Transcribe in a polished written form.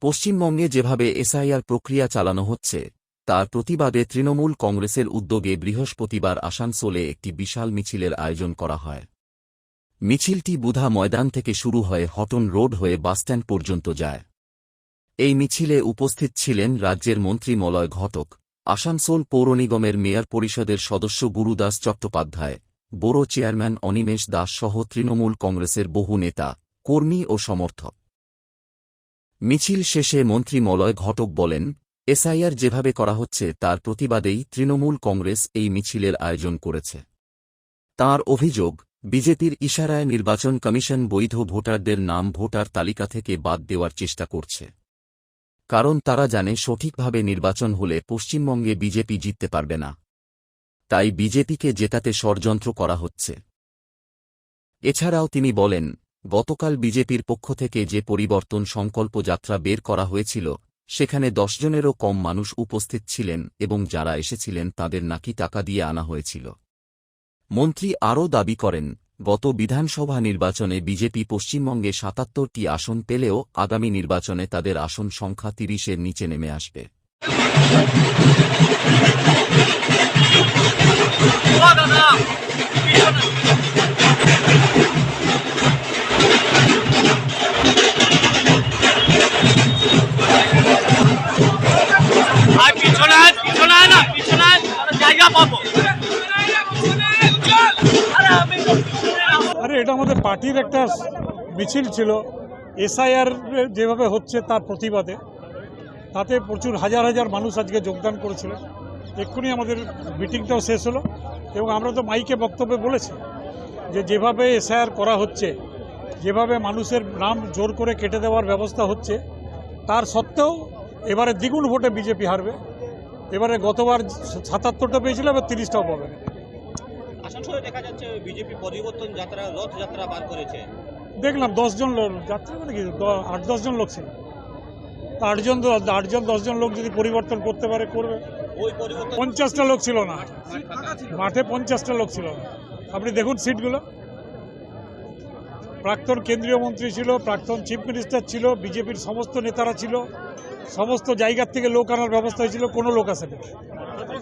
পশ্চিমবঙ্গে যেভাবে এসআইআর প্রক্রিয়া চালানো হচ্ছে তার প্রতিবাদে তৃণমূল কংগ্রেসের উদ্যোগে বৃহস্পতিবার আসানসোলে একটি বিশাল মিছিলের আয়োজন করা হয়। মিছিলটি বুধা ময়দান থেকে শুরু হয়ে হটন রোড হয়ে বাসস্ট্যান্ড পর্যন্ত যায়। এই মিছিলে উপস্থিত ছিলেন রাজ্যের মন্ত্রী মলয় ঘটক, আসানসোল পৌর নিগমের মেয়র পরিষদের সদস্য গুরুদাস চট্টোপাধ্যায়, বোরো চেয়ারম্যান অনিমেষ দাস সহ তৃণমূল কংগ্রেসের বহু নেতা, কর্মী ও সমর্থক। মিছিল শেষে মন্ত্রী মলয় ঘটক বলেন, এসআইআর যেভাবে করা হচ্ছে তার প্রতিবাদেই তৃণমূল কংগ্রেস এই মিছিলের আয়োজন করেছে। তাঁর অভিযোগ, বিজেপির ইশারায় নির্বাচন কমিশন বৈধ ভোটারদের নাম ভোটার তালিকা থেকে বাদ দেওয়ার চেষ্টা করছে। কারণ তারা জানে সঠিকভাবে নির্বাচন হলে পশ্চিমবঙ্গে বিজেপি জিততে পারবে না। তাই বিজেপিকে জেতাতে ষড়যন্ত্র করা হচ্ছে। এছাড়াও তিনি বলেন, গতকাল বিজেপির পক্ষ থেকে যে পরিবর্তন সংকল্প যাত্রা বের করা হয়েছিল সেখানে 10 জনেরও কম মানুষ উপস্থিত ছিলেন এবং যারা এসেছিলেন তাদের নাকি টাকা দিয়ে আনা হয়েছিল। মন্ত্রী আরও দাবি করেন, গত বিধানসভা নির্বাচনে বিজেপি পশ্চিমবঙ্গে ৭৭টি আসন পেলেও আগামী নির্বাচনে তাদের আসন সংখ্যা ৩০-এর নিচে নেমে আসবে। আরে এটা আমাদের পার্টির একটা মিছিল ছিল, এসআইআর যেভাবে হচ্ছে তার প্রতিবাদে। তাতে প্রচুর হাজার হাজার মানুষ আজকে যোগদান করেছিলেন। এক্ষুনি আমাদের মিটিংটাও শেষ হলো এবং আমরা তো মাইকে বক্তব্যে বলেছি যে যেভাবে এসআইআর করা হচ্ছে, যেভাবে মানুষের নাম জোর করে কেটে দেওয়ার ব্যবস্থা হচ্ছে, তার সত্ত্বেও এবারে দ্বিগুণ ভোটে বিজেপি হারবে। এবারে গতবার ৭৭টা পেয়েছিল, এবার 30টাও পাবে। আসানসোলে দেখা যাচ্ছে বিজেপি পরিবর্তন যাত্রা রথযাত্রা বার করেছে। দেখলাম 10 জন লোক যাত্রা, মানে কি 8-10 জন লোক ছিল। 8-10 জন লোক যদি পরিবর্তন করতে পারে করবে। ওই পরিবর্তন 50টা লোক ছিল না মাঠে, 50টা লোক ছিল না। আপনি দেখুন সিটগুলো, প্রাক্তন কেন্দ্রীয় মন্ত্রী ছিল, প্রাক্তন চিফ মিনিস্টার ছিল, বিজেপির সমস্ত নেতারা ছিল, সমস্ত জায়গার থেকে লোক আনার ব্যবস্থা হয়েছিল, কোনো লোক আসেনি।